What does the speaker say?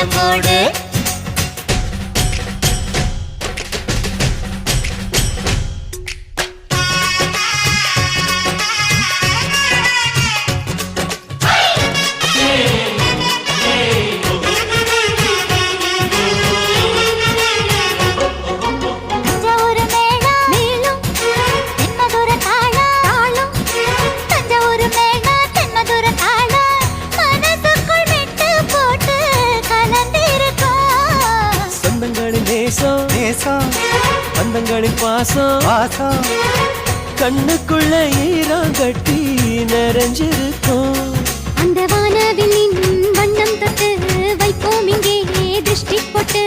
மூடு அந்தங்களின் பாசம் கண்ணுக்குள்ள ஈரம் கட்டி நிறைஞ்சிருக்கும் அந்த வானவில்லின் வண்ணம் தொட்டு வைப்போம் இங்கே திருஷ்டி போட்டு